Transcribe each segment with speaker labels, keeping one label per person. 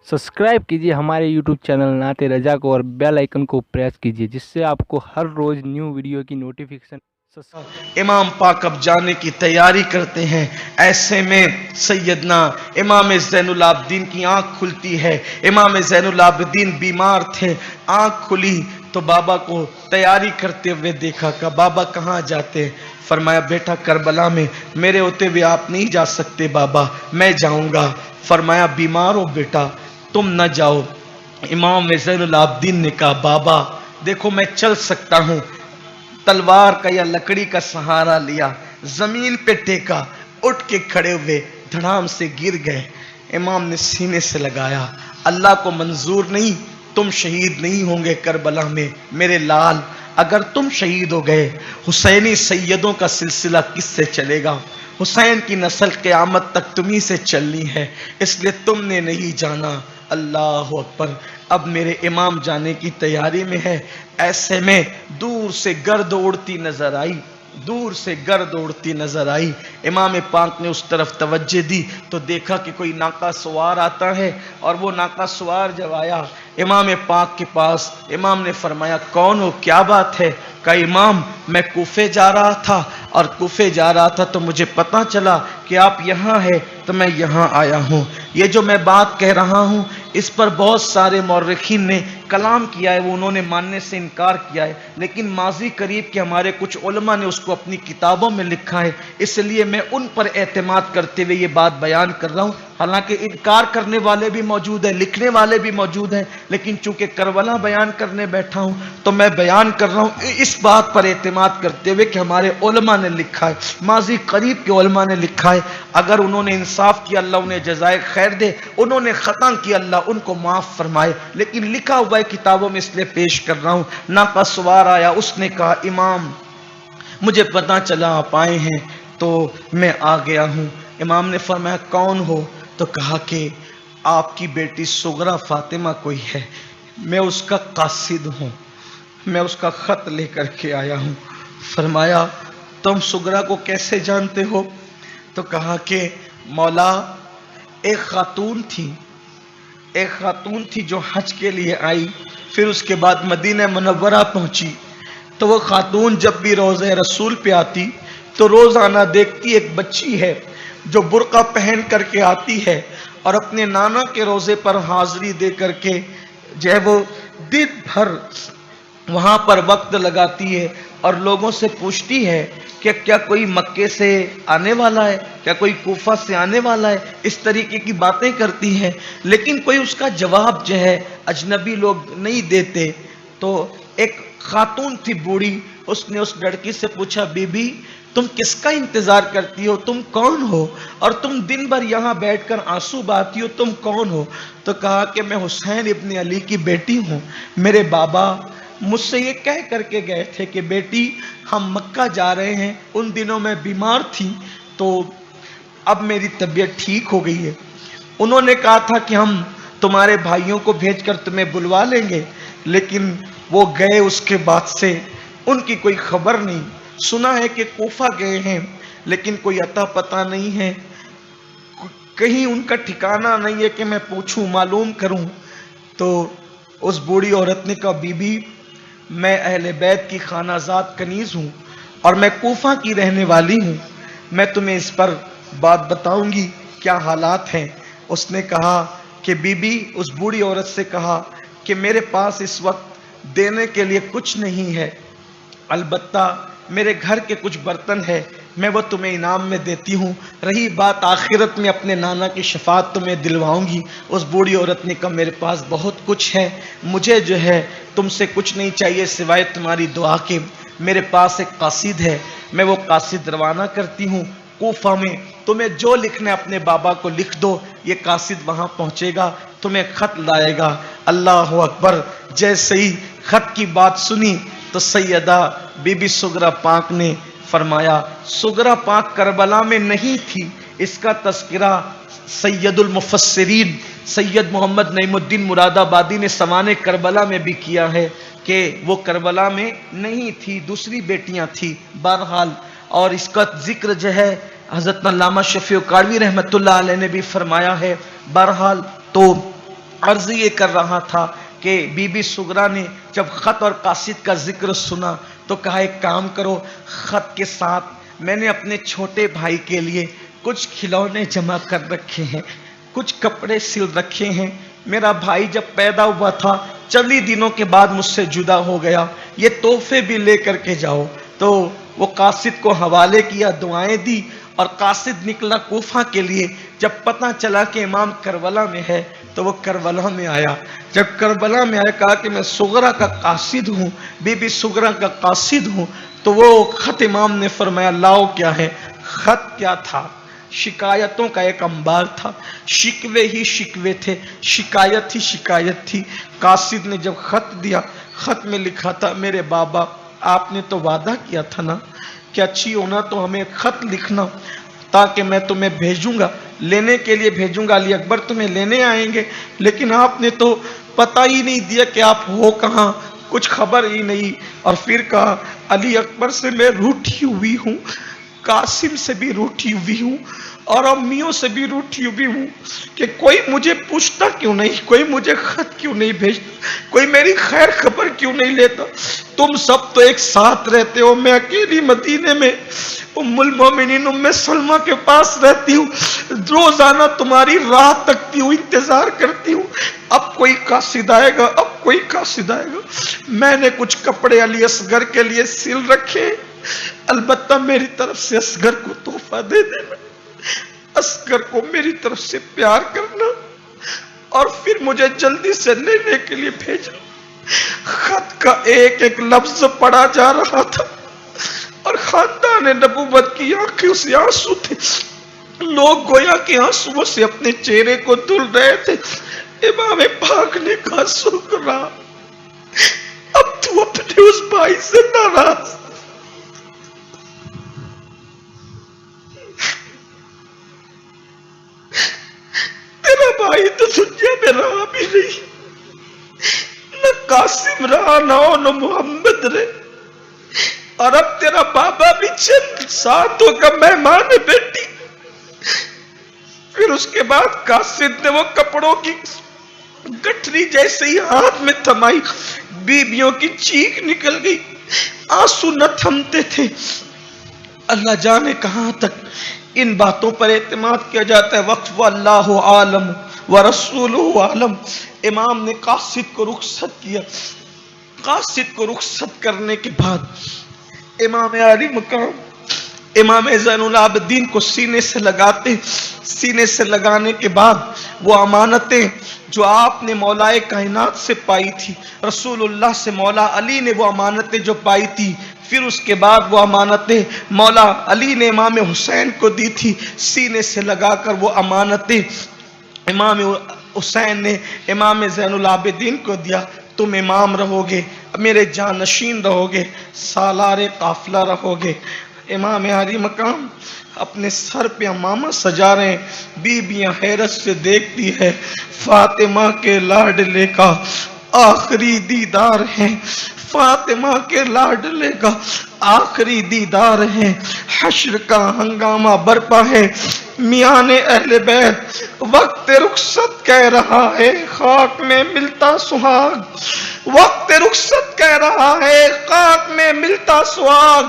Speaker 1: Subscribe कीजिए हमारे YouTube channel नाते रजा को और बेल आइकन को प्रेस कीजिए, जिससे आपको हर रोज़ न्यू वीडियो की नोटिफिकेशन।
Speaker 2: इमाम पाक अब जाने की तैयारी करते हैं। ऐसे में सैयदना इमाम ज़ैनुल आबिदीन की आंख खुलती है। इमाम ज़ैनुल आबिदीन बीमार थे, आंख खुली तो बाबा को तैयारी करते हुए देखा। कहा बाबा कहाँ जाते हैं? फरमाया बेटा करबला में, मेरे होते हुए आप नहीं जा सकते बाबा, मैं जाऊंगा। फरमाया बीमार हो बेटा, तुम न जाओ। इमाम ज़ैनुल आबिदीन ने कहा बाबा देखो मैं चल सकता हूँ। तलवार का या लकड़ी का सहारा लिया, जमीन पे टेका, उठ के खड़े हुए, धड़ाम से गिर गए। इमाम ने सीने से लगाया, अल्लाह को मंजूर नहीं, तुम शहीद नहीं होंगे करबला में मेरे लाल। अगर तुम शहीद हो गए, हुसैनी सैयदों का सिलसिला किससे चलेगा? हुसैन की नस्ल क़यामत तक तुम्ही से चलनी है, इसलिए तुमने नहीं जाना। अल्लाह अकबर। अब मेरे इमाम जाने की तैयारी में है। ऐसे में दूर से गर्द उड़ती नजर आई, दूर से गर्द उड़ती नजर आई। इमाम पाक ने उस तरफ तवज्जो दी तो देखा कि कोई नाका सवार आता है, और वो नाका सवार जब आया इमाम पाक के पास, इमाम ने फरमाया कौन हो, क्या बात है? कहा इमाम मैं कूफे जा रहा था, और कूफे जा रहा था तो मुझे पता चला कि आप यहाँ हैं, तो मैं यहाँ आया हूँ। ये जो मैं बात कह रहा हूँ इस पर बहुत सारे मौरखीन ने कलाम किया है, वो उन्होंने मानने से इनकार किया है, लेकिन माजी करीब के हमारे कुछ उलमा ने उसको अपनी किताबों में लिखा है, इसलिए मैं उन पर एतमाद करते हुए ये बात बयान कर रहा हूँ। हालांकि इनकार करने वाले भी मौजूद हैं, लिखने वाले भी मौजूद हैं, लेकिन चूंकि करबला बयान करने बैठा हूँ तो मैं बयान कर रहा हूँ इस बात पर एतमाद करते हुए कि हमारे उलमा ने लिखा है, माजी करीब के उलमा ने लिखा है। अगर उन्होंने इंसाफ किया अल्लाह उन्हें जज़ाए खैर दे, उन्होंने खता किया अल्लाह उनको माफ फरमाए, लेकिन लिखा हुआ है किताबों में इसलिए पेश कर रहा हूँ। नाका सवार आया, उसने कहा इमाम मुझे पता चला आप आए हैं तो मैं आ गया हूँ। इमाम ने फरमाया कौन हो? तो कहा कि आपकी बेटी सुगरा फातिमा कोई है, मैं उसका कासिद हूँ, मैं उसका खत लेकर के आया हूँ। फरमाया तुम सुगरा को कैसे जानते हो? तो कहा कि मौला एक खातून थी जो हज के लिए आई, फिर उसके बाद मदीना मुनव्वरा पहुंची, तो वो खातून जब भी रोज़े रसूल पे आती तो रोज़ाना देखती एक बच्ची है जो बुर्का पहन करके आती है और अपने नाना के रोज़े पर हाजिरी दे करके जो है वो दिन भर वहाँ पर वक्त लगाती है और लोगों से पूछती है कि क्या कोई मक्के से आने वाला है, क्या कोई कूफा से आने वाला है, इस तरीके की बातें करती है, लेकिन कोई उसका जवाब जो है अजनबी लोग नहीं देते। तो एक खातून थी बूढ़ी, उसने उस लड़की से पूछा बीबी तुम किसका इंतजार करती हो, तुम कौन हो, और तुम दिन भर यहाँ बैठकर आंसू बहाती हो, तुम कौन हो? तो कहा कि मैं हुसैन इब्न अली की बेटी हूँ, मेरे बाबा मुझसे ये कह करके गए थे कि बेटी हम मक्का जा रहे हैं, उन दिनों मैं बीमार थी तो अब मेरी तबीयत ठीक हो गई है। उन्होंने कहा था कि हम तुम्हारे भाइयों को भेजकर तुम्हें बुलवा लेंगे, लेकिन वो गए, उसके बाद से उनकी कोई खबर नहीं। सुना है कि कोफा गए हैं लेकिन कोई अता पता नहीं है, कहीं उनका ठिकाना नहीं है कि मैं पूछूं मालूम करूं। तो उस बूढ़ी औरत ने कहा बीबी मैं अहले बैत की खानाजाद कनीज हूँ और मैं कोफा की रहने वाली हूँ, मैं तुम्हें इस पर बात बताऊंगी क्या हालात हैं। उसने कहा कि बीबी, उस बूढ़ी औरत से कहा कि मेरे पास इस वक्त देने के लिए कुछ नहीं है, अलबत्ता मेरे घर के कुछ बर्तन है, मैं वो तुम्हें इनाम में देती हूँ, रही बात आखिरत में अपने नाना की शफात तुम्हें दिलवाऊंगी। उस बूढ़ी औरत ने कहा मेरे पास बहुत कुछ है, मुझे जो है तुमसे कुछ नहीं चाहिए सिवाय तुम्हारी दुआ के। मेरे पास एक कासिद है, मैं वो कासिद रवाना करती हूँ कोफा में, तुम्हें जो लिखना है अपने बाबा को लिख दो, ये कासिद वहाँ पहुँचेगा, तुम्हें खत लाएगा। अल्लाह अकबर। जैसे ही खत की बात सुनी तो सैयदा बीबी सुगरा पाक ने फरमाया सुगरा पाक करबला में नहीं थी, इसका तस्करा सैयदुल मुफस्सिरीन सैयद मोहम्मद नईमुद्दीन मुरादाबादी ने सवाने करबला में भी किया है कि वो करबला में नहीं थी, दूसरी बेटियां थी। बहरहाल और इसका जिक्र जो है हज़रत अल्लामा शफी काड़वी रहमतुल्लाह अलैह ने भी फरमाया है। बहरहाल तो عرض یہ کر رہا تھا کہ بی بی سغرا نے جب خط اور قاصد کا ذکر سنا تو کہا ایک کام کرو، خط کے ساتھ میں نے اپنے چھوٹے بھائی کے لیے کچھ کھلونے جمع کر رکھے ہیں، کچھ کپڑے سل رکھے ہیں، میرا بھائی جب پیدا ہوا تھا چند ہی دنوں کے بعد مجھ سے جدا ہو گیا، یہ تحفے بھی لے کر کے جاؤ۔ تو وہ قاصد کو حوالے کیا، دعائیں دی اور قاصد نکلا کوفہ کے لیے۔ جب پتہ چلا کہ امام کربلا میں ہے تو وہ کربلا میں آیا۔ جب کربلا میں آیا کہا کہ میں سغرا کا قاصد ہوں، بی بی سغرا کا قاصد ہوں۔ تو وہ خط امام نے فرمایا لاؤ کیا ہے؟ خط کیا تھا؟ شکایتوں کا ایک انبار تھا، شکوے ہی شکوے تھے، شکایت ہی شکایت تھی۔ قاصد نے جب خط دیا، خط میں لکھا تھا میرے بابا آپ نے تو وعدہ کیا تھا نا کہ اچھی ہونا تو ہمیں خط لکھنا تاکہ میں تمہیں بھیجوں گا، لینے کے لیے بھیجوں گا، علی اکبر تمہیں لینے آئیں گے، لیکن آپ نے تو پتہ ہی نہیں دیا کہ آپ ہو کہاں، کچھ خبر ہی نہیں۔ اور پھر کہا علی اکبر سے میں روٹھی ہوئی ہوں، قاسم سے بھی روٹھی ہوئی ہوں اور امیوں سے بھی روٹھی ہوئی ہوں کہ کوئی مجھے پوچھتا کیوں نہیں، کوئی مجھے خط کیوں نہیں بھیجتا، کوئی میری خیر خبر کیوں نہیں لیتا۔ تم سب تو ایک ساتھ رہتے ہو، میں اکیلی مدینے میں ام المومنین ام سلمہ کے پاس رہتی ہوں، روزانہ تمہاری راہ تکتی ہوں، انتظار کرتی ہوں، اب کوئی قاصد آئے گا، اب کوئی قاصد آئے گا۔ میں نے کچھ کپڑے علی اصغر کے لیے سل رکھے، البتہ میری طرف سے اصغر کو تحفہ دے دینا، اصغر کو میری طرف سے پیار کرنا اور پھر مجھے جلدی سے لینے کے لیے بھیجنا۔ خط کا ایک ایک لفظ پڑھا جا رہا تھا اور خاندان نبوت کی آنکھوں سے آنسو تھے، لوگ گویا کہ آنسوؤں سے اپنے چہرے کو دھل رہے تھے۔ امام پاک نے کہا سغرا اب تو اپنے اس بھائی سے ناراض، تیرا بھائی تو دنیا میں رہا بھی نہیں، نہ قاسم رہا نہ محمد رہے، اور اب تیرا بابا بھی چند ساتوں کا مہمان ہے بیٹی۔ پھر اس کے بعد قاصد نے وہ کپڑوں کی گٹھری جیسے ہی ہاتھ میں تھمائی، بیبیوں کی چیخ نکل گئی، آنسو نہ تھمتے تھے۔ اللہ جانے کہاں تک ان باتوں پر اعتماد کیا جاتا ہے۔ وقف واللہ عالم ورسولہ عالم۔ امام نے قاصد کو رخصت کیا۔ قاصد کو رخصت کرنے کے بعد امام علی مقام امام زین العابدین کو سینے سے لگاتے، سینے سے لگانے کے بعد وہ امانتیں جو آپ نے مولا کائنات سے پائی تھی، رسول اللہ سے مولا علی نے وہ امانتیں جو پائی تھی، پھر اس کے بعد وہ امانتیں مولا علی نے امام حسین کو دی تھی، سینے سے لگا کر وہ امانتیں امام حسین نے امام زین العابدین کو دیا۔ تم امام رہو گے، میرے جانشین رہو گے، سالار قافلہ رہو گے۔ امام علی مقام اپنے سر پہ امامہ سجا رہے ہیں، بیبیاں حیرت سے دیکھتی ہے، فاطمہ کے لاڈلے کا آخری دیدار ہے، فاطمہ کے لاڈلے کا آخری دیدار ہے، حشر کا ہنگامہ برپا ہے، میان اہل بیت وقت رخصت کہہ رہا ہے، خاک میں ملتا سہاگ، وقت رخصت کہہ رہا ہے، خاک میں ملتا سہاگ،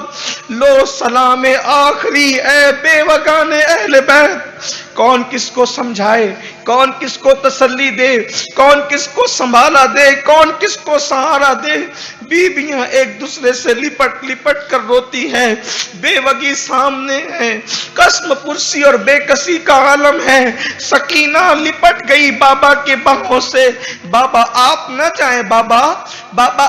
Speaker 2: لو سلام آخری اے بے وگان اہل بیت۔ کون کس کو سمجھائے، کون کس کو تسلی دے، کون کس کو سنبھالا دے، کون کس کو سہارا دے۔ بیویاں ایک دوسرے سے لپٹ لپٹ کر روتی ہے، بے وگی سامنے ہے، قسم پرسی اور بے کسی کا عالم ہے۔ سکینہ لپٹ گئی بابا کے باہوں سے، بابا آپ نہ چاہیں، بابا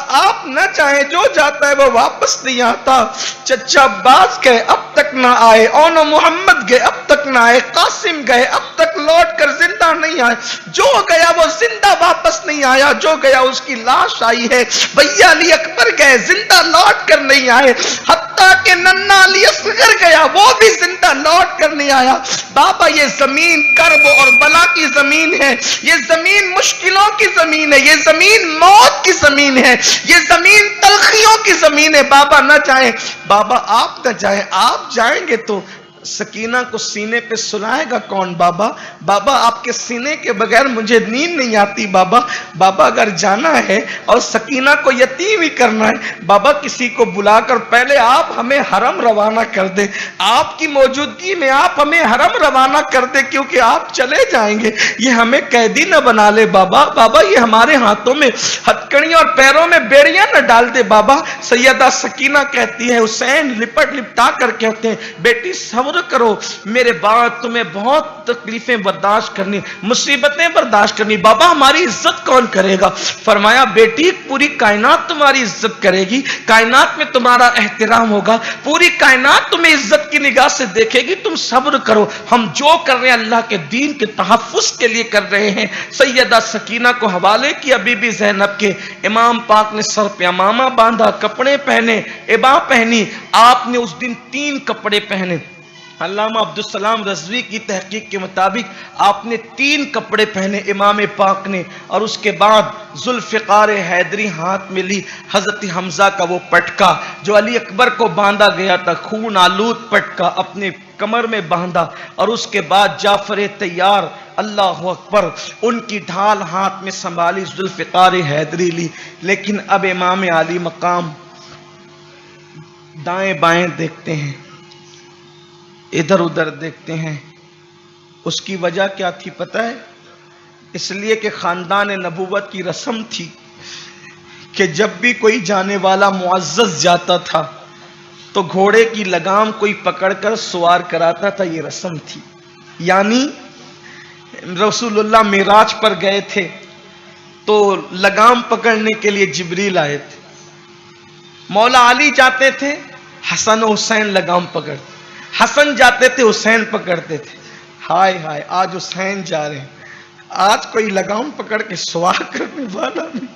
Speaker 2: آپ نہ چاہیں، جو جاتا ہے وہ واپس نہیں آتا۔ چچا عباس گئے اب تک نہ آئے، اونو محمد گئے اب تک نہ آئے، قاسم گئے اب تک لوٹ کر زندہ نہیں آئے، جو گیا وہ زندہ واپس نہیں آیا، جو گیا اس کی لاش آئی ہے۔ بھیا علی اکبر گئے زندہ لوٹ کر نہیں آئے، حتیٰ کہ ننا علی اصغر گیا وہ بھی زندہ لوٹ کر نہیں آیا۔ بابا یہ زمین کرب اور بلا کی زمین ہے، یہ زمین مشکلوں کی زمین ہے، یہ زمین موت کی زمین ہے، یہ زمین تلخیوں کی زمین ہے۔ بابا نہ جائیں، بابا آپ نہ جائیں، آپ جائیں گے تو सकीना को सीने पे सुलाएगा कौन बाबा? बाबा आपके सीने के बगैर मुझे नींद नहीं आती बाबा। बाबा अगर जाना है और सकीना को यतीम ही करना है बाबा, किसी को बुलाकर पहले आप हमें हरम रवाना कर दे, आपकी मौजूदगी में आप हमें हरम रवाना कर दे, क्योंकि आप चले जाएंगे, ये हमें कैदी न बना ले बाबा। बाबा ये हमारे हाथों में हथकड़ियां और पैरों में बेड़ियां न डाल दे बाबा। सैयदा सकीना कहती है, हुसैन लिपट लिपटा कर कहते हैं, बेटी सब्र करो, मेरे बाद तुम्हें बहुत तकलीफें बर्दाश्त करनी, मुसीबतें बर्दाश्त करनी। बाबा हमारी इज्जत कौन करेगा? फरमाया, बेटी पूरी कायनात तुम्हारी इज्जत करेगी, कायनात में तुम्हारा एहतराम होगा, पूरी कायनात तुम्हें इज्जत की निगाह से देखेगी, तुम सब्र करो, हम जो कर रहे हैं अल्लाह के दीन के तहफ्फुज के लिए कर रहे हैं। सैयदा सकीना को हवाले किया बीबी ज़ैनब के। इमाम पाक ने सर पे अमामा बांधा, कपड़े पहने, इबा पहनी। आपने उस दिन 3 कपड़े पहने। अल्लामा अब्दुल सलाम रज़वी की तहकीक के मुताबिक आपने 3 कपड़े पहने इमाम पाक ने, और उसके बाद जुल्फ़िकार हैदरी हाथ में ली, हजरत हमजा का वो पटका जो अली अकबर को बांधा गया था, खून आलूद पटका अपने कमर में बांधा, और उसके बाद जाफर तैयार, अल्लाह अकबर, उनकी ढाल हाथ में संभाली, जुल्फ़िकार हैदरी ली। लेकिन अब इमाम आली मकाम दाएं बाएं देखते हैं, इधर उधर देखते हैं। उसकी वजह क्या थी पता है? इसलिए कि खानदान नबूवत की रस्म थी कि जब भी कोई जाने वाला मुअज़्ज़ज़ जाता था तो घोड़े की लगाम कोई पकड़कर सवार कराता था, ये रस्म थी। यानी रसूलुल्लाह मिराज पर गए थे तो लगाम पकड़ने के लिए जिब्रील आए थे। मौला अली जाते थे, हसन हुसैन लगाम पकड़ते, हसन जाते थे, हुसैन पकड़ते थे। हाय हाय, आज हुसैन जा रहे हैं, आज कोई लगाम पकड़ के सवार करने वाला नहीं।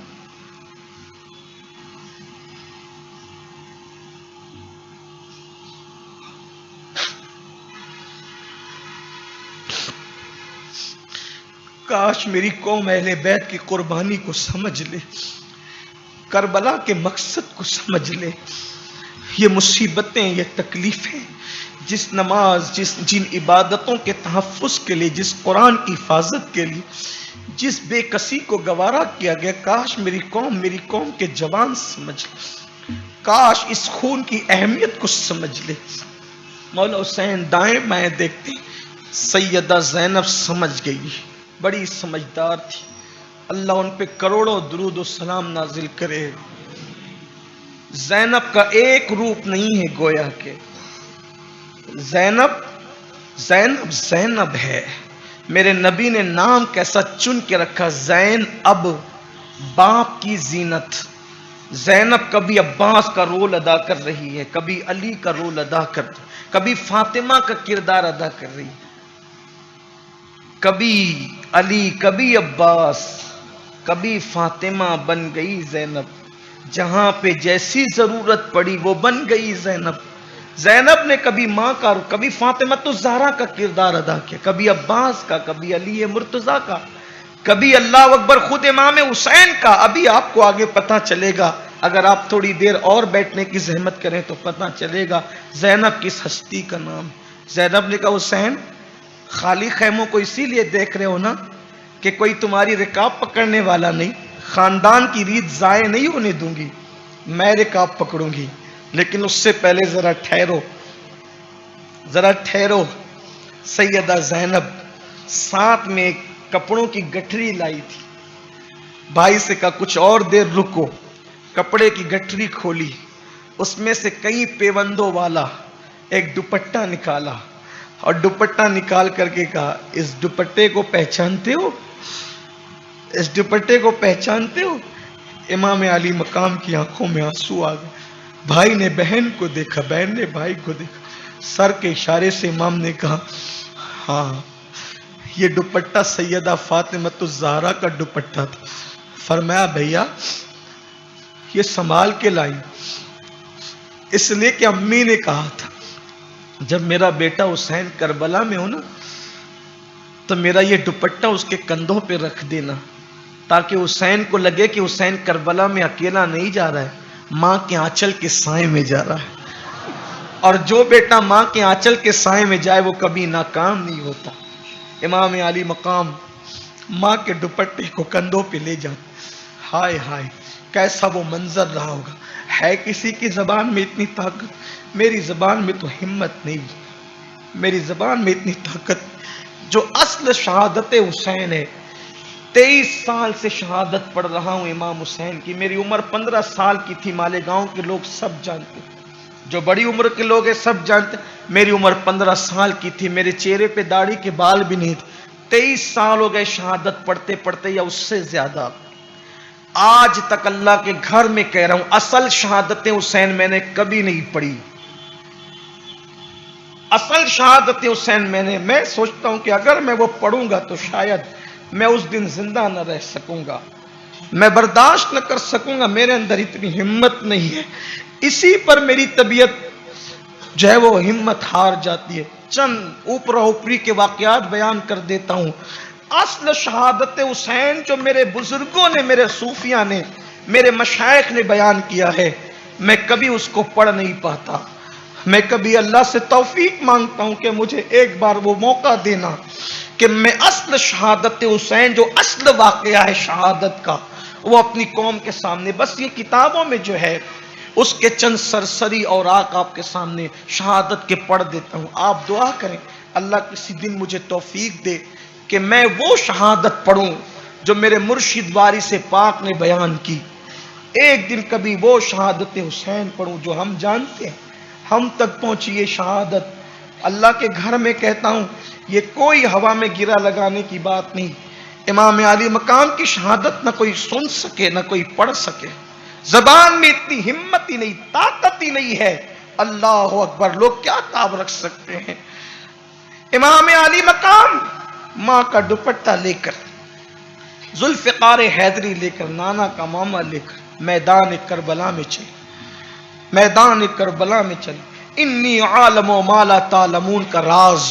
Speaker 2: काश मेरी कौम अहले बैत की कुर्बानी को समझ ले, करबला के मकसद को समझ ले। ये मुसीबतें, ये तकलीफें, जिस नमाज, जिन इबादतों के तहफ्फुज़ के लिए, जिस कुरान की हिफाजत के लिए, जिस बेकसी को गवारा किया गया, काश मेरी कौम के जवान समझ ले, काश इस खून की अहमियत को समझ ले। मौला हुसैन दाएं बाएं देखते, सैयदा ज़ैनब समझ गई, बड़ी समझदार थी। अल्लाह उन पे करोड़ों दुरूद और सलाम नाजिल करे। ज़ैनब का एक रूप नहीं है गोया के, ज़ैनब ज़ैनब ज़ैनब है। मेरे नबी ने नाम कैसा चुन के रखा, ज़ैन अब, बाप की जीनत। ज़ैनब कभी अब्बास का रोल अदा कर रही है, कभी अली का रोल अदा कर, कभी फातिमा का किरदार अदा कर रही है, कभी अली, कभी अब्बास, कभी फातिमा बन गई ज़ैनब। जहां पे जैसी जरूरत पड़ी वो बन गई ज़ैनब। ज़ैनब ने कभी माँ का, कभी फातिमा तो ज़हरा का किरदार अदा किया, कभी अब्बास का, कभी अली मुर्तज़ा का, कभी अल्लाह अकबर खुद इमाम हुसैन का। अभी आपको आगे पता चलेगा, अगर आप थोड़ी देर और बैठने की जहमत करें तो पता चलेगा ज़ैनब किस हस्ती का नाम। ज़ैनब ने कहा, हुसैन खाली खैमों को इसीलिए देख रहे हो ना कि कोई तुम्हारी रिकाब पकड़ने वाला नहीं, खानदान की रीत ज़ाये नहीं होने दूंगी, मैं रिकाब पकड़ूंगी। लेकिन उससे पहले जरा ठहरो, जरा ठहरो। सैयदा ज़ैनब साथ में कपड़ों की गठरी लाई थी, भाई से कहा कुछ और देर रुको। कपड़े की गठरी खोली, उसमें से कई पेवंदों वाला एक दुपट्टा निकाला, और दुपट्टा निकाल करके कहा, इस दुपट्टे को पहचानते हो, इस दुपट्टे को पहचानते हो? इमाम अली मकाम की आंखों में आंसू आ गए। भाई ने बहन को देखा, बहन ने भाई को देखा, सर के इशारे से इमाम ने कहा, हाँ ये दुपट्टा सैयदा फातिमतुज़ ज़हरा का दुपट्टा था। फरमाया, भैया ये संभाल के लाई, इसलिए कि अम्मी ने कहा था जब मेरा बेटा हुसैन करबला में हो ना तो मेरा ये दुपट्टा उसके कंधों पे रख देना, ताकि हुसैन को लगे कि हुसैन करबला में अकेला नहीं जा रहा है, माँ के आंचल के साए में जा रहा है। اور جو بیٹا ماں کے آنچل کے سائے میں جائے وہ کبھی ناکام نہیں ہوتا۔ امام علی مقام ماں کے دوپٹے کو کندھوں پہ لے جاتے، ہائے ہائے کیسا وہ منظر رہا ہوگا۔ ہے کسی کی زبان میں اتنی طاقت؟ میری زبان میں تو ہمت نہیں، میری زبان میں اتنی طاقت جو اصل شہادت حسین ہے۔ 23 سال سے شہادت پڑھ رہا ہوں امام حسین کی، میری عمر 15 سال کی تھی، مالیگاؤں کے لوگ سب جانتے، جو بڑی عمر کے لوگ ہیں سب جانتے، میری عمر 15 سال کی تھی، میرے چہرے پہ داڑھی کے بال بھی نہیں تھے۔ 23 سال ہو گئے شہادت پڑھتے پڑھتے یا اس سے زیادہ۔ آج تک اللہ کے گھر میں کہہ رہا ہوں اصل شہادت حسین میں نے کبھی نہیں پڑھی، اصل شہادت حسین میں سوچتا ہوں کہ اگر میں وہ پڑھوں گا تو شاید میں اس دن زندہ نہ رہ سکوں گا، میں برداشت نہ کر سکوں گا، میرے اندر اتنی ہمت نہیں ہے۔ اسی پر میری طبیعت جو ہے وہ ہمت ہار جاتی ہے۔ چند اوپرا اوپری کے واقعات بیان کر دیتا ہوں۔ اصل شہادت حسین جو میرے بزرگوں نے، میرے صوفیاء نے، میرے مشائخ نے بیان کیا ہے، میں کبھی اس کو پڑھ نہیں پاتا۔ میں کبھی اللہ سے توفیق مانگتا ہوں کہ مجھے ایک بار وہ موقع دینا کہ میں اصل شہادت حسین جو اصل واقعہ ہے شہادت کا وہ اپنی قوم کے سامنے، بس یہ کتابوں میں جو ہے اس کے چند سرسری اوراق آپ کے سامنے شہادت کے پڑھ دیتا ہوں۔ آپ دعا کریں اللہ کسی دن مجھے توفیق دے کہ میں وہ شہادت پڑھوں جو میرے مرشد وارث پاک نے بیان کی۔ ایک دن کبھی وہ شہادت حسین پڑھوں جو ہم جانتے ہیں، ہم تک پہنچی یہ شہادت۔ اللہ کے گھر میں کہتا ہوں یہ کوئی ہوا میں گرا لگانے کی بات نہیں۔ امام علی مقام کی شہادت نہ کوئی سن سکے نہ کوئی پڑھ سکے، زبان میں اتنی ہمت ہی نہیں، طاقت ہی نہیں ہے۔ اللہ اکبر، لوگ کیا تاب رکھ سکتے ہیں؟ امام علی مقام ماں کا دوپٹہ لے کر، ذوالفقار حیدری لے کر، نانا کا ماما لے کر میدان کربلا میں چلے، میدان کربلا میں چلے۔ انی عالم و ما لا تعلمون کا راز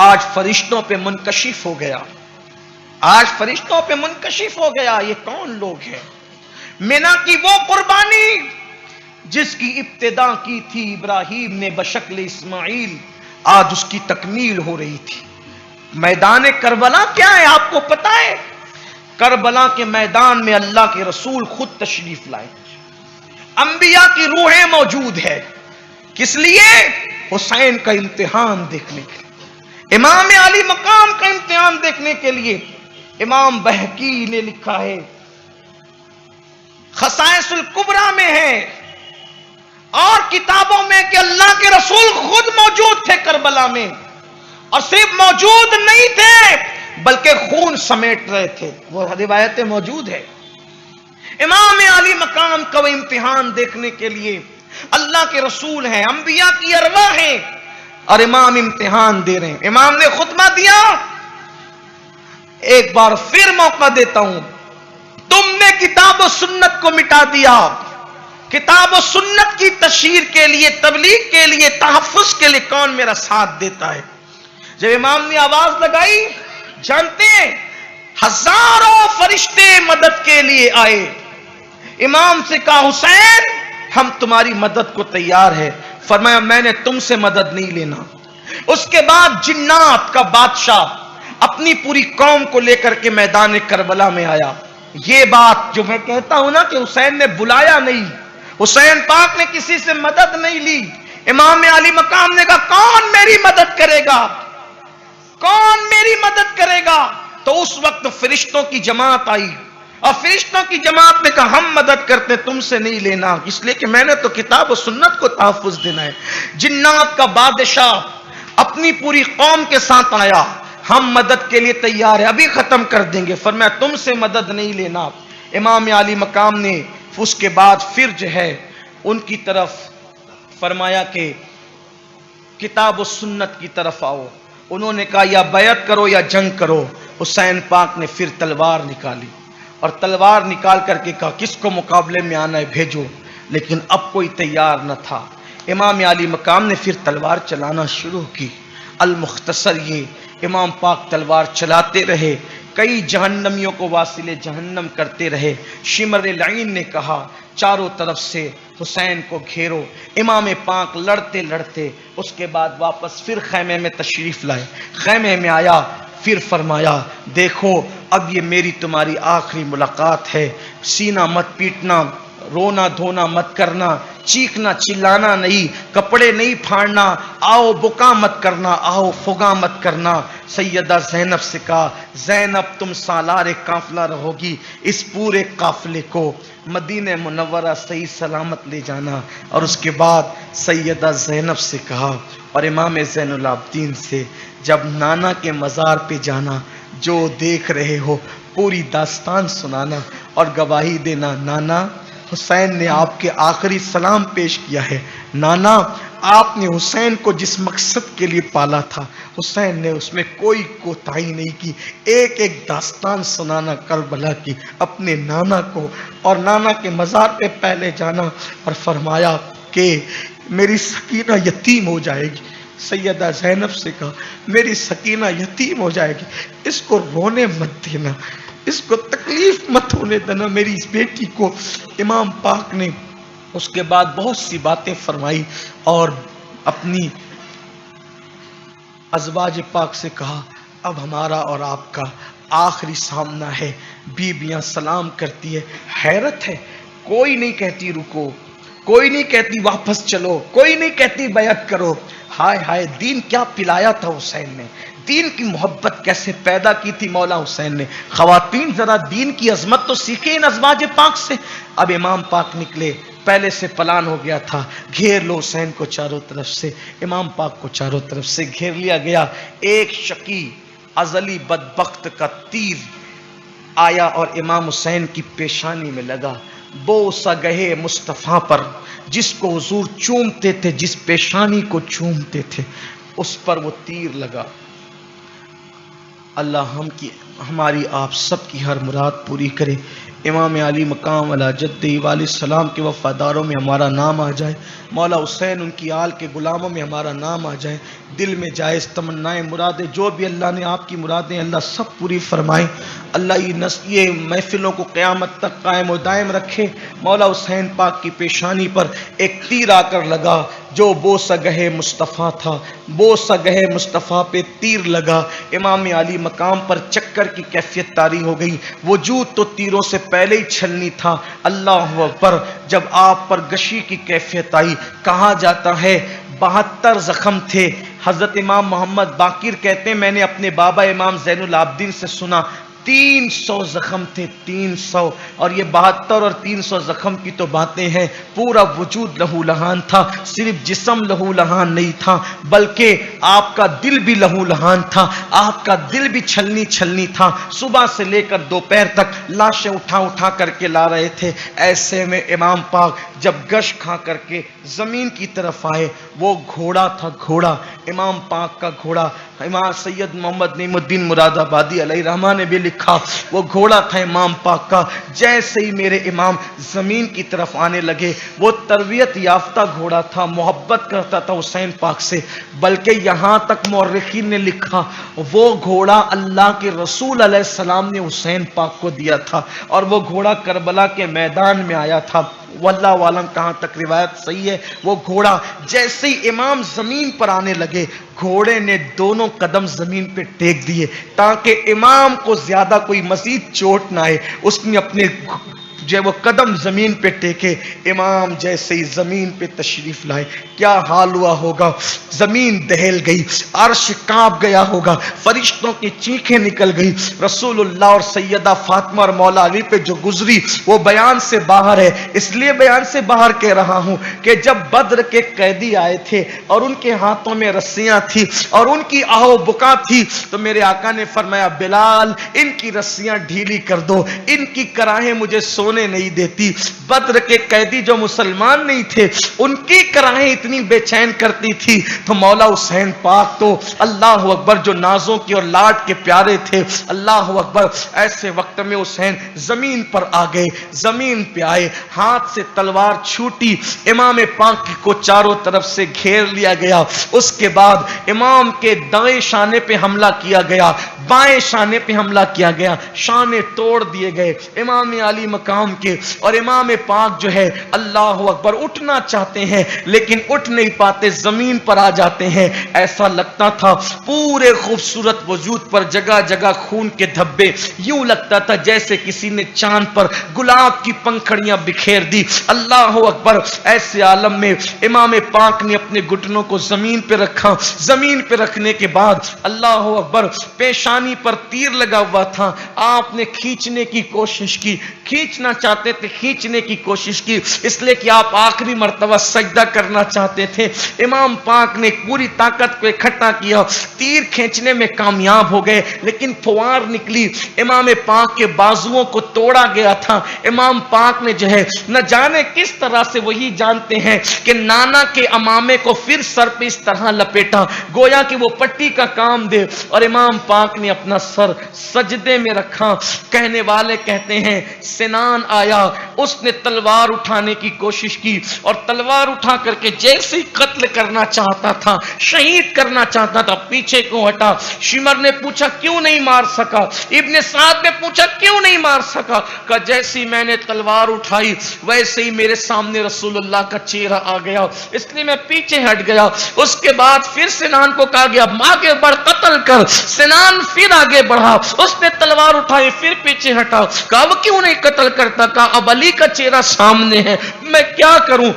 Speaker 2: آج فرشتوں پہ منکشف ہو گیا، آج فرشتوں پہ منکشف ہو گیا۔ یہ کون لوگ ہیں؟ مینا کی وہ قربانی جس کی ابتدا کی تھی ابراہیم نے بشکل اسماعیل، آج اس کی تکمیل ہو رہی تھی۔ میدان کربلا کیا ہے آپ کو پتا ہے؟ کربلا کے میدان میں اللہ کے رسول خود تشریف لائے، انبیاء کی روحیں موجود ہے، کس لیے؟ حسین کا امتحان دیکھنے کے لیے، امام علی مقام کا امتحان دیکھنے کے لیے۔ امام بہقی نے لکھا ہے، خصائص الکبریٰ میں ہے اور کتابوں میں کہ اللہ کے رسول خود موجود تھے کربلا میں، اور صرف موجود نہیں تھے بلکہ خون سمیٹ رہے تھے، وہ روایتیں موجود ہے۔ امام علی مقام کا وہ امتحان دیکھنے کے لیے اللہ کے رسول ہیں، انبیاء کی ارواح ہیں، اور امام امتحان دے رہے ہیں۔ امام نے خطبہ دیا، ایک بار پھر موقع دیتا ہوں، تم نے کتاب و سنت کو مٹا دیا۔ کتاب و سنت کی تشہیر کے لیے، تبلیغ کے لیے، تحفظ کے لیے کون میرا ساتھ دیتا ہے؟ جب امام نے آواز لگائی، جانتے ہیں ہزاروں فرشتے مدد کے لیے آئے۔ امام سے کہا حسین ہم تمہاری مدد کو تیار ہے، فرمایا میں نے تم سے مدد نہیں لینا۔ اس کے بعد جنات کا بادشاہ اپنی پوری قوم کو لے کر کے میدان کربلا میں آیا۔ یہ بات جو میں کہتا ہوں نا کہ حسین نے بلایا نہیں، حسین پاک نے کسی سے مدد نہیں لی۔ امام علی مقام نے کہا کون میری مدد کرے گا، کون میری مدد کرے گا؟ تو اس وقت فرشتوں کی جماعت آئی، اور فرشتوں کی جماعت نے کہا ہم مدد کرتے تم سے نہیں لینا، اس لیے کہ میں نے تو کتاب و سنت کو تحفظ دینا ہے۔ جنات کا بادشاہ اپنی پوری قوم کے ساتھ آیا، ہم مدد کے لیے تیار ہیں، ابھی ختم کر دیں گے، فرمایا تم سے مدد نہیں لینا۔ امام علی مقام نے اس کے بعد پھر جو ہے ان کی طرف فرمایا کہ کتاب و سنت کی طرف آؤ۔ انہوں نے کہا یا بیعت کرو یا جنگ کرو۔ حسین پاک نے پھر تلوار نکالی اور تلوار نکال کر کے کہا کس کو مقابلے میں آنا ہے بھیجو، لیکن اب کوئی تیار نہ تھا۔ امام علی مقام نے پھر تلوار چلانا شروع کی۔ المختصر یہ امام پاک تلوار چلاتے رہے، کئی جہنمیوں کو واصل جہنم کرتے رہے۔ شمر العین نے کہا چاروں طرف سے حسین کو گھیرو۔ امام پاک لڑتے لڑتے اس کے بعد واپس پھر خیمے میں تشریف لائے۔ خیمے میں آیا، پھر فرمایا دیکھو اب یہ میری تمہاری آخری ملاقات ہے، سینہ مت پیٹنا، رونا دھونا مت کرنا، چیخنا چلانا نہیں، کپڑے نہیں پھاڑنا، آؤ بکا مت کرنا، آؤ فغا مت کرنا۔ سیدہ زینب سے کہا زینب تم سالار قافلہ رہو گی، اس پورے قافلے کو مدینہ منورہ صحیح سلامت لے جانا۔ اور اس کے بعد سیدہ زینب سے کہا اور امام زین العابدین سے جب نانا کے مزار پہ جانا، جو دیکھ رہے ہو پوری داستان سنانا اور گواہی دینا۔ نانا حسین نے آپ کے آخری سلام پیش کیا ہے۔ نانا آپ نے حسین کو جس مقصد کے لیے پالا تھا، حسین نے اس میں کوئی کوتاہی نہیں کی۔ ایک ایک داستان سنانا کربلا کی اپنے نانا کو، اور نانا کے مزار پہ پہلے جانا اور فرمایا کہ میری سکینہ یتیم ہو جائے گی۔ سیدہ زینب سے کہا میری سکینہ یتیم ہو جائے گی، اس کو رونے مت دینا، اس کو تکلیف مت ہونے دینا میری اس بیٹی کو۔ امام پاک نے اس کے بعد بہت سی باتیں فرمائی اور اپنی ازواج پاک سے کہا اب ہمارا اور آپ کا آخری سامنا ہے۔ بیویاں سلام کرتی ہے، حیرت ہے، کوئی نہیں کہتی رکو، کوئی نہیں کہتی واپس چلو، کوئی نہیں کہتی بیعت کرو۔ ہائے ہائے دین کیا پلایا تھا حسین نے، دین کی محبت کیسے پیدا کی تھی مولا حسین نے۔ خواتین ذرا دین کی عظمت تو سیکھیں ان ازواج پاک سے۔ اب امام پاک نکلے، پہلے سے پلان ہو گیا تھا، گھیر لو حسین کو چاروں طرف سے۔ امام پاک کو چاروں طرف سے گھیر لیا گیا۔ ایک شقی ازلی بدبخت کا تیر آیا اور امام حسین کی پیشانی میں لگا۔ بوسہ گہے مصطفیٰ پر جس کو حضور چومتے تھے، جس پیشانی کو چومتے تھے، اس پر وہ تیر لگا۔ اللہ ہماری آپ سب کی ہر مراد پوری کرے۔ امام علی مقام علی جدہ علیہ السلام کے وفاداروں میں ہمارا نام آ جائے، مولا حسین ان کی آل کے غلاموں میں ہمارا نام آ جائے۔ دل میں جائز تمنائیں مرادیں جو بھی اللہ نے آپ کی مرادیں اللہ سب پوری فرمائیں۔ اللہ یہ محفلوں کو قیامت تک قائم و دائم رکھے۔ مولا حسین پاک کی پیشانی پر ایک تیر آ کر لگا جو بوسہ گہے مصطفیٰ تھا، بوسہ گہے مصطفیٰ پہ تیر لگا۔ امام علی مقام پر چکر کی کیفیت طاری ہو گئی، وجود تو تیروں سے پہلے ہی چھلنی تھا۔ اللہ اکبر، جب آپ پر گشی کی کیفیت آئی، کہا جاتا ہے 72 زخم تھے۔ حضرت امام محمد باقر کہتے ہیں میں نے اپنے بابا امام زین العابدین سے سنا 300 زخم تھے، 300، اور یہ 72 اور 300 زخم کی تو باتیں ہیں، پورا وجود لہو لہان تھا۔ صرف جسم لہو لہان نہیں تھا بلکہ آپ کا دل بھی لہو لہان تھا، آپ کا دل بھی چھلنی چھلنی تھا۔ صبح سے لے کر دوپہر تک لاشیں اٹھا اٹھا کر کے لا رہے تھے۔ ایسے میں امام پاک جب گش کھا کر کے زمین کی طرف آئے، وہ گھوڑا تھا، گھوڑا امام پاک کا گھوڑا، امام سید محمد نعیم الدین مراد آبادی علیہ رحمہ نے بھی لکھا وہ گھوڑا تھا امام پاک کا۔ جیسے ہی میرے امام زمین کی طرف آنے لگے، وہ تربیت یافتہ گھوڑا تھا، محبت کرتا تھا حسین پاک سے، بلکہ یہاں تک مورخین نے لکھا وہ گھوڑا اللہ کے رسول علیہ السلام نے حسین پاک کو دیا تھا، اور وہ گھوڑا کربلا کے میدان میں آیا تھا۔ واللہ عالم کہاں تک روایت صحیح ہے۔ وہ گھوڑا جیسے ہی امام زمین پر آنے لگے، گھوڑے نے دونوں قدم زمین پہ ٹیک دیے تاکہ امام کو زیادہ کوئی مزید چوٹ نہ آئے۔ اس نے اپنے جب وہ قدم زمین پہ ٹیکے، امام جیسے ہی زمین پہ تشریف لائے، کیا حال ہوا ہوگا؟ زمین دہل گئی، عرش کانپ گیا ہوگا، فرشتوں کی چیخیں نکل گئی۔ رسول اللہ اور سیدہ فاطمہ اور مولا علی پہ جو گزری وہ بیان سے باہر ہے۔ اس لیے بیان سے باہر کہہ رہا ہوں کہ جب بدر کے قیدی آئے تھے اور ان کے ہاتھوں میں رسیاں تھی اور ان کی آہو بکا تھی، تو میرے آقا نے فرمایا بلال ان کی رسیاں ڈھیلی کر دو، ان کی کراہیں مجھے سونے نہیں دیتی۔ بدر کے قیدی جو مسلمان نہیں تھے ان کی کراہیں اتنی بے چین کرتی تھی، تو مولا حسین پاک تو اللہ اکبر جو نازوں کی اور لاڈ کے پیارے تھے، اللہ اکبر، ایسے وقت میں حسین زمین پر آ گئے، زمین پہ آئے، ہاتھ سے تلوار چھوٹی، امام پاک کو چاروں طرف سے گھیر لیا گیا۔ اس کے بعد امام کے دائیں شانے پہ حملہ کیا گیا، बाएं शाने पे हमला किया गया, शाने तोड़ दिए गए इमाम अली मकाम के। और इमाम पाक जो है अल्लाह अकबर उठना चाहते हैं लेकिन उठ नहीं पाते, जमीन पर आ जाते हैं। ऐसा लगता था पूरे खूबसूरत वजूद पर जगह जगह खून के धब्बे, यूं लगता था जैसे किसी ने चांद पर गुलाब की पंखड़ियां बिखेर दी। अल्लाह अकबर। ऐसे आलम में इमाम पाक ने अपने घुटनों को जमीन पे रखा। जमीन पे रखने के बाद अल्लाह अकबर, पेशानी पर तीर लगा हुआ था, आपने खींचने की कोशिश की, खींचना चाहते थे, खींचने की कोशिश की, इसलिए कि आप आखिरी मर्तबा सजदा करना चाहते थे। इमाम पाक ने पूरी ताकत को इकट्ठा किया, तीर खींचने में कामयाब हो गए, लेकिन फुवार निकली, इमाम पाक के बाजुओं को तोड़ा गया था। इमाम पाक ने जो है न जाने किस तरह से, वही जानते हैं कि नाना के अमामे को फिर सर पे इस तरह लपेटा, गोया कि वो पट्टी का काम दे, और इमाम पाक ने अपना सर सजदे में रखा। कहने वाले कहते हैं सिनान आया, उसने तलवार उठाने की कोशिश की, और तलवार उठा करके जैसे ही कत्ल करना चाहता था, शहीद करना चाहता था, पीछे को हटा। शिमर ने पूछा क्यों नहीं मार सका, इब्ने साद ने पूछा क्यों नहीं मार सका। कहा जैसे ही मैंने तलवार उठाई वैसे ही मेरे सामने रसूलुल्लाह का चेहरा आ गया, इसलिए मैं पीछे हट गया। उसके बाद फिर सिनान को कहा गया आगे बढ़, कत्ल कर। सिनान फिर आगे बढ़ा, उसने तलवार उठाई, फिर पीछे हटा। कहा वो क्यों नहीं कत्ल करता? कहा अब अली का चेहरा सामने है, मैं क्या करूं?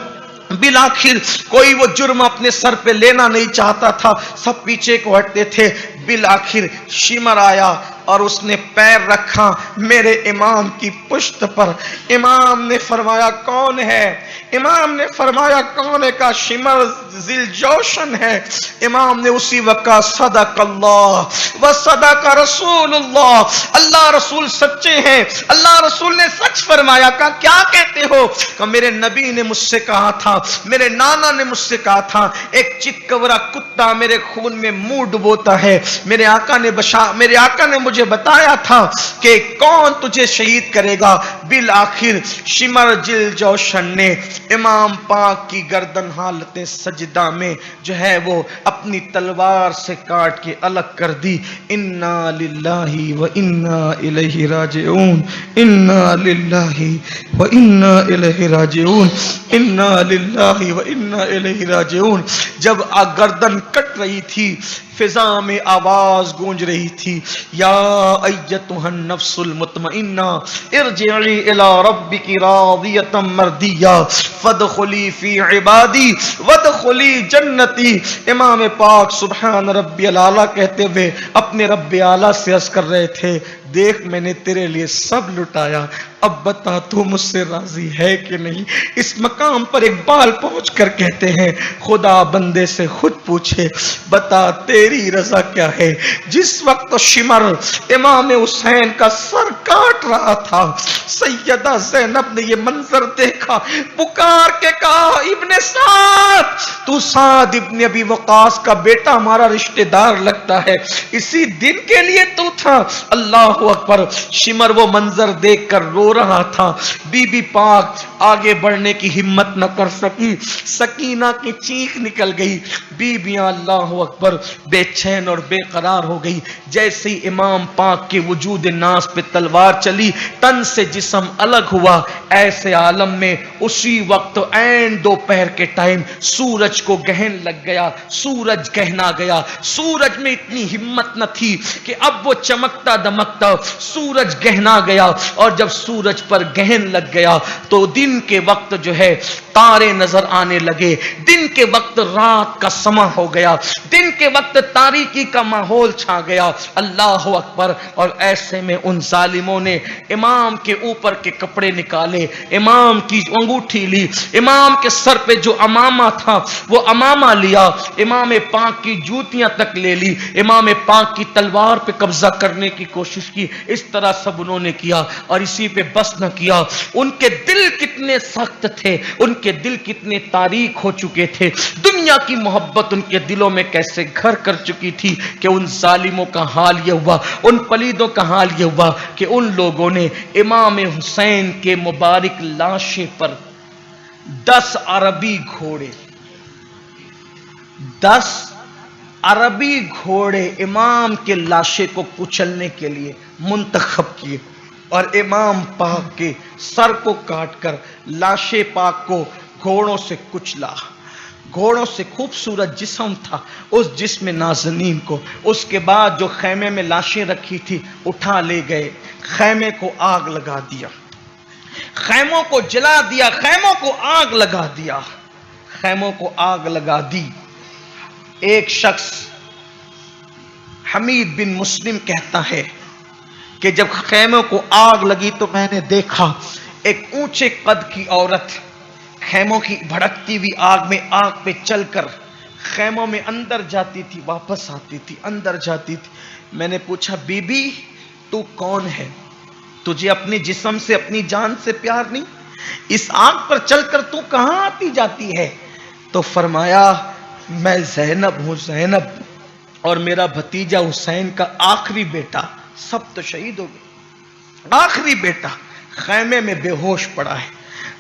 Speaker 2: बिलाखिर कोई वो जुर्म अपने सर पे लेना नहीं चाहता था, सब पीछे को हटते थे। बिलाखिर शिमर आया और उसने पैर रखा मेरे इमाम की पुश्त पर। इमाम ने फरमाया कौन है? इमाम ने फरमाया कौन है? का शिमर जिलजोशन है। इमाम ने उसी वक्त सदकल्लाह व सदक रसूलुल्लाह, अल्लाह रसूल सच्चे हैं, अल्लाह रसूल ने सच फरमाया। का क्या कहते हो? का मेरे नबी ने मुझसे कहा था, मेरे नाना ने मुझसे कहा था, एक चितकबरा कुत्ता मेरे खून में मुंह डुबोता है। मेरे आका ने मुझे बताया था कि कौन तुझे शहीद करेगा। बिल आखिर शिमर जिलजोशन ने इमाम पाक की गर्दन हालते सजदा में जो है वो अपनी तलवार से काट के अलग कर दी। इन्ना लिल्लाहि व इन्ना इलैहि राजिऊन, इन्ना लिल्लाहि व इन्ना इलैहि राजिऊन, इन्ना लिल्लाहि व इन्ना इलैहि राजिऊन। जब गर्दन कट रही थी, फिजा में आवाज गूंज रही थी, या अय्यतुहन नफ्सुल मुतमइन्ना इरजिई इला रब्बिकी रादियतम मर्दिया फदखुली फी इबादी वदखुली जन्नती। इमाम पाक सुभान रब्बियल आला कहते हुए अपने रब्बे आला से अर्ज कर रहे थे, देख मैंने तेरे लिए सब लुटाया, अब बता तू मुझसे राजी है कि नहीं। इस मकाम पर इकबाल पहुंच कर कहते हैं, खुदा बंदे से खुद पूछे बता तेरी रजा क्या है। जिस वक्त शिमर इमाम हुसैन का सर काट रहा था, सैयदा ज़ैनब ने ये मंजर देखा, पुकार के कहा इब्ने साद, तू साद इब्ने अबी वक़ास का बेटा, हमारा रिश्तेदार लगता है, इसी दिन के लिए तू था। अल्लाह अकबर। शिमर वो मंजर देखकर रो रहा था। बीबी पाक आगे बढ़ने की हिम्मत न कर सकी, सकीना की चीख निकल गई। बीबियां अल्लाह अकबर बेचैन और बेकरार हो गई। जैसे ही इमाम पाक के वजूद नास पे तलवार चली, तन से जिस्म अलग हुआ। ऐसे आलम में उसी वक्त ऐन दोपहर के टाइम सूरज को गहन लग गया, सूरज गहना गया। सूरज में इतनी हिम्मत न थी कि अब वो चमकता दमकता, सूरज गहना गया। और जब सूरज पर गहन लग गया तो दिन के वक्त जो है तारे नजर आने लगे। दिन के वक्त रात का समा हो गया, दिन के वक्त तारीकी का माहौल छा गया। अल्लाह अकबर। और ऐसे में उन जालिमों ने इमाम के ऊपर के कपड़े निकाले, इमाम की अंगूठी ली, इमाम के सर पे जो अमामा था वो अमामा लिया, इमाम पाक की जूतियां तक ले ली, इमाम पाक की तलवार पे कब्जा करने की कोशिश की। इस तरह सब उन्होंने किया और इसी पे बस न किया। उनके दिल कितने सख्त थे, उनके दिल कितने तारीक हो चुके थे, दुनिया की मोहब्बत उनके दिलों में कैसे घर कर चुकी थी कि उन जालिमों का हाल यह हुआ, उन पलीदों का हाल यह हुआ कि उन लोगों ने इमाम हुसैन के मुबारक लाशे पर 10 अरबी घोड़े, 10 अरबी घोड़े इमाम के लाशे को कुचलने के लिए मुंतखब किए और इमाम पाक के सर को काटकर लाशे पाक को घोड़ों से कुचला। घोड़ों से खूबसूरत जिस्म था, उस जिस्म नाज़नीन को उसके बाद जो खैमे में लाशें रखी थी उठा ले गए, खैमे को आग लगा दिया, खैमों को जला दिया, खैमों को आग लगा दिया, खैमों को आग लगा दी। एक शख्स हमीद बिन मुस्लिम कहता है कि जब खैमों को आग लगी तो मैंने देखा एक ऊंचे कद की औरत खैमों की भड़कती हुई आग में आग पे चलकर खैमों में अंदर जाती थी, वापस आती थी, अंदर जाती थी। मैंने पूछा, बीबी तू कौन है? तुझे अपने जिस्म से, अपनी जान से प्यार नहीं? इस आग पर चलकर तू कहां आती जाती है? तो फरमाया, मैं ज़ैनब हूं, ज़ैनब, और मेरा भतीजा हुसैन का आखिरी बेटा, सब तो शहीद हो गए, आखिरी बेटा खैमे में बेहोश पड़ा है,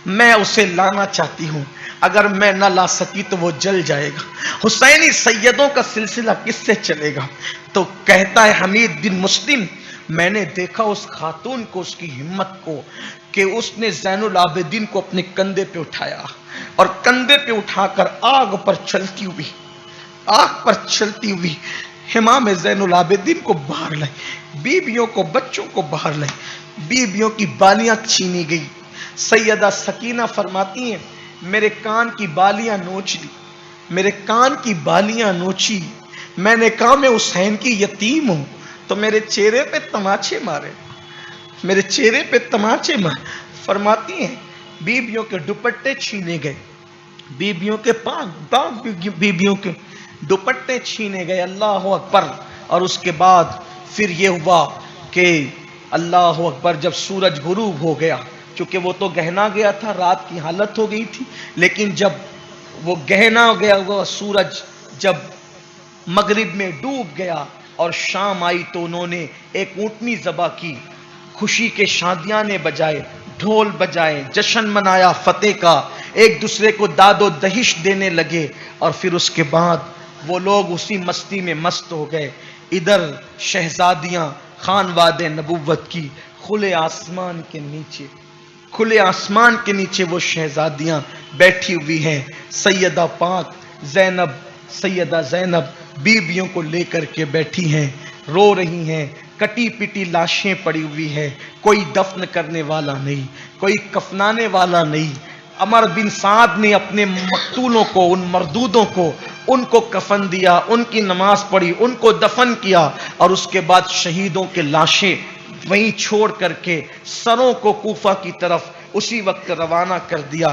Speaker 2: मैं उसे लाना चाहती हूं, अगर मैं ना ला सकी तो वो जल जाएगा, हुसैनी सैयदों का सिलसिला किससे चलेगा? तो कहता है हमीद बिन मुस्लिम, मैंने देखा उस खातून को, उसकी हिम्मत को, कि उसने ज़ैनुल आबिदीन को अपने कंधे पे उठाया और कंधे पे उठाकर आग पर चलती हुई, आग पर चलती हुई इमाम ज़ैनुल आबिदीन को बाहर लाई, बीबियों को, बच्चों को बाहर लाई, बीबियों की बालियां छीनी गई। सैयदा सकीना फरमाती हैं, मेरे कान की बालियां नोच ली, मेरे कान की बालियां नोची, मैंने कहा मैं हुसैन की यतीम हूं, तो मेरे चेहरे पे तमाचे मारे, मेरे चेहरे पे तमाचे मारे। फरमाती हैं, बीबियों के दुपट्टे छीने गए, बीबियों के पाक बीबियों के दुपट्टे छीने गए, अल्लाह अकबर। और उसके बाद फिर ये हुआ कि अल्लाह अकबर, जब सूरज गुरूब हो गया, चूंकि वो तो गहना गया था, रात की हालत हो गई थी, लेकिन जब वो गहना हो गया, वो सूरज जब मगरिब में डूब गया और शाम आई तो उन्होंने एक ऊँटनी ज़बा की, खुशी के शादियाने बजाए, ढोल बजाए, जश्न मनाया फतेह का, एक दूसरे को दादो दहिश देने लगे। और फिर उसके बाद वो लोग उसी मस्ती में मस्त हो गए। इधर शहजादियां खानवादे नबुव्वत की खुले आसमान के नीचे, खुले आसमान के नीचे वो शहजादियां बैठी हुई हैं। सैयदा पाक ज़ैनब, सैयदा ज़ैनब बीबियों को लेकर के बैठी हैं, रो रही हैं, कटी पिटी लाशें पड़ी हुई है, कोई दफन करने वाला नहीं, कोई कफनाने वाला नहीं। अमर बिन साद ने अपने मकतूलों को, उन मरदूदों को, उनको कफन दिया, उनकी नमाज पढ़ी, उनको दफन किया और उसके बाद शहीदों के लाशें वहीं छोड़ करके सरों को कूफा की तरफ उसी वक्त रवाना कर दिया।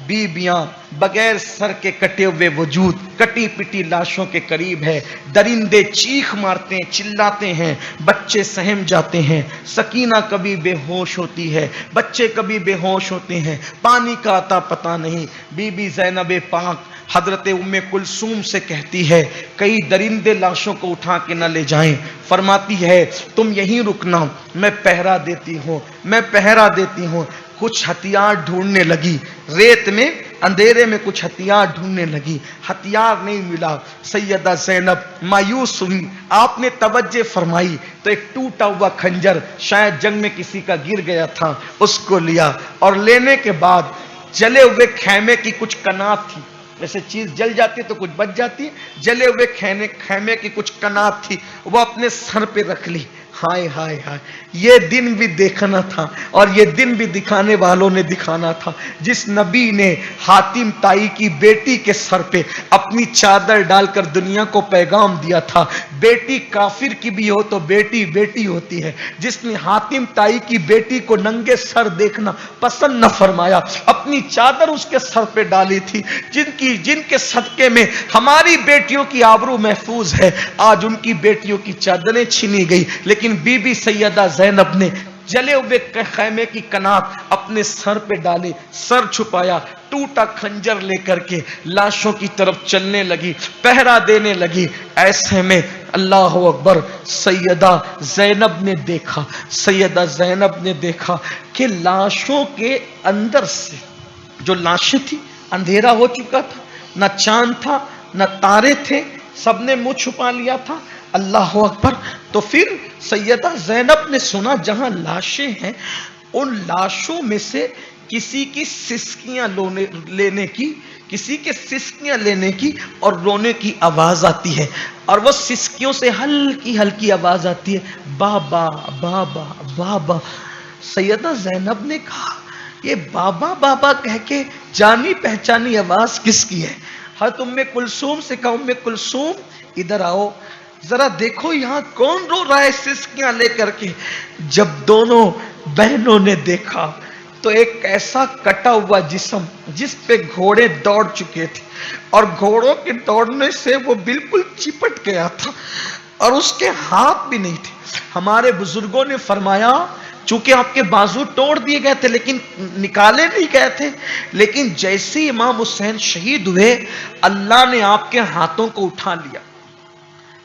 Speaker 2: बीबियां बगैर सर के कटे हुए वजूद कटी पिटी लाशों के करीब है। दरिंदे चीख मारते हैं, चिल्लाते हैं, बच्चे सहम जाते हैं। सकीना कभी बेहोश होती है, बच्चे कभी बेहोश होते हैं, पानी का आता पता नहीं। बीबी ज़ैनब पाक हजरत उम्मे कुलसूम से कहती है, कई दरिंदे लाशों को उठा के न ले जाएं। फरमाती है, तुम यहीं रुकना, मैं पहरा देती हूँ, मैं पहरा देती हूँ। कुछ हथियार ढूंढने लगी, रेत में अंधेरे में कुछ हथियार ढूंढने लगी, हथियार नहीं मिला। सैयदा ज़ैनब मायूस हुई, आपने तवज्जो फरमाई तो एक टूटा हुआ खंजर, शायद जंग में किसी का गिर गया था, उसको लिया और लेने के बाद जले हुए खैमे की कुछ कनात थी, वैसे चीज जल जाती है तो कुछ बच जाती है, जले हुए खैमे की कुछ कनात थी, वो अपने सर पे रख ली। हाय हाय हाय, ये दिन भी देखना था और ये दिन भी दिखाने वालों ने दिखाना था। जिस नबी ने हातिम ताई की बेटी के सर पे अपनी चादर डालकर दुनिया को पैगाम दिया था, बेटी काफिर की भी हो तो बेटी बेटी होती है। जिसने हातिम ताई की बेटी को नंगे सर देखना पसंद न फरमाया, अपनी चादर उसके सर पे डाली थी, जिनके सदके में हमारी बेटियों की आबरू महफूज है, आज उनकी बेटियों की चादरें छीनी गई। लेकिन बीबी सैयदा ज़ैनब ने जले हुए खैमे की कनात अपने सर पे डाली, सर छुपाया, टूटा खंजर लेकर के लाशों की तरफ चलने लगी, पहरा देने लगी। ऐसे में अल्लाह अकबर, सैयदा ज़ैनब ने देखा, सैयदा ज़ैनब ने देखा कि लाशों के अंदर से जो लाशें थी, अंधेरा हो चुका था, न चांद था न तारे थे, सब ने मुंह छुपा लिया था। अल्लाह अकबर। तो फिर सैयदा ज़ैनब ने सुना जहां लाशें हैं उन लाशों में से किसी की सिसकियां लेने की, किसी के सिसकियां लेने की और रोने की आवाज आती है, और वो सिसकियों से हल्की हल्की आवाज आती है, बाबा बाबा बाबा। सैयदा ज़ैनब ने कहा ये बाबा बाबा कह के जानी पहचानी आवाज किसकी है? हज़रत उम्मे कुलसूम से कहा, उम्मे कुलसूम इधर आओ, जरा देखो यहां कौन रो रहा है सिसकियां लेकर के। जब दोनों बहनों ने देखा तो एक ऐसा कटा हुआ जिस्म जिस पे घोड़े दौड़ चुके थे और घोड़ों के दौड़ने से वो बिल्कुल चिपट गया था और उसके हाथ भी नहीं थे। हमारे बुजुर्गों ने फरमाया चूंकि आपके बाजू तोड़ दिए गए थे लेकिन निकाले नहीं गए थे, लेकिन जैसे ही इमाम हुसैन शहीद हुए अल्लाह ने आपके हाथों को उठा लिया।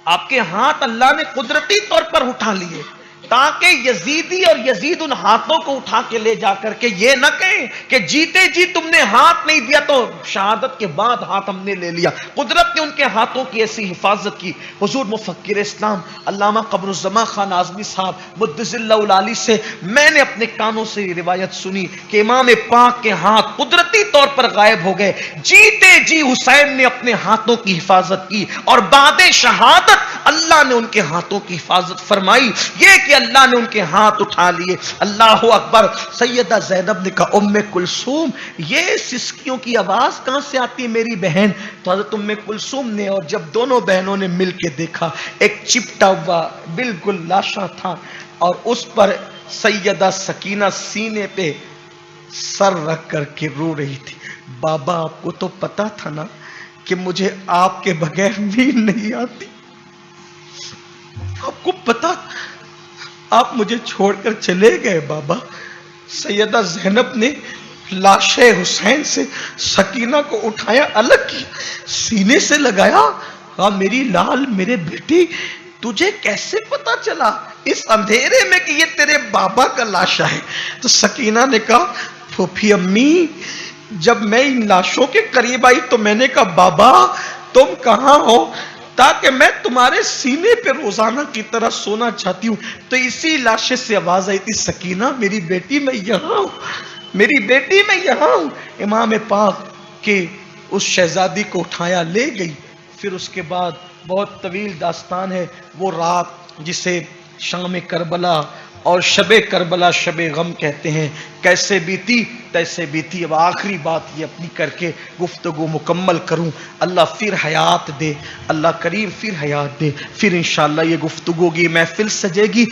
Speaker 2: आपके हाथ अल्लाह ने कुदरती तौर पर उठा लिए ताकि यजीदी और यजीद उन हाथों को उठा के ले जाकर के ये न कहें कि जीते जी तुमने हाथ नहीं दिया तो शहादत के बाद हाथ हमने ले लिया। कुदरत ने उनके हाथों की ऐसी हिफाजत की। हुजूर मुफक्किर इस्लाम अल्लामा कमरुज़्ज़मा खान आज़मी साहब मुद्दसिल्लाहुल आली से मैंने अपने कानों से रिवायत सुनी कि इमाम पाक के हाथ कुदरती तौर पर गायब हो गए। जीते जी हुसैन ने अपने हाथों की हिफाजत की और बाद शहादत अल्लाह ने उनके हाथों की हिफाजत फरमाई। ये कि अल्लाह ने उनके हाथ उठा लिए। अल्लाह अकबर। सैयदा ज़ैनब ने कहा उम्मे कुलसूम ये सिसकियों की आवाज कहां से आती है मेरी बहन? तो हज़रत उम्मे कुलसूम ने, और जब दोनों बहनों ने मिलकर देखा एक चिपटा हुआ बिल्कुल लाशा था और उस पर सैयदा सकीना सीने पे सर रख करके रो रही थी। बाबा आपको तो पता था ना कि मुझे आपके बगैर नींद नहीं आती, आपको पता, आप मुझे छोड़कर चले गए बाबा। सैयदा ज़ैनब ने लाशे हुसैन से सकीना को उठाया, अलग किया, सीने से लगाया। हाँ मेरी लाल, मेरे बेटी, तुझे कैसे पता चला इस अंधेरे में कि ये तेरे बाबा का लाशा है? तो सकीना ने कहा फूफी अम्मी जब मैं इन लाशों के करीब आई तो मैंने कहा बाबा तुम कहां हो, ताकि मैं तुम्हारे सीने पे रोजाना की तरह सोना चाहती हूं। तो इसी लाशे से आवाज आई थी सकीना मेरी बेटी मैं यहां हूं, मेरी बेटी मैं यहां हूं। इमाम पाक के उस शहजादी को उठाया ले गई। फिर उसके बाद बहुत तवील दास्तान है। वो रात जिसे शाम करबला और शबे करबला शबे गम कहते हैं, कैसे बीती तैसे बीती। अब आखिरी बात ये अपनी करके गुफ्तगू मुकम्मल करूं। अल्लाह फिर हयात दे, अल्लाह करीम फिर हयात दे, फिर इंशाअल्लाह ये गुफ्तगू की महफिल सजेगी।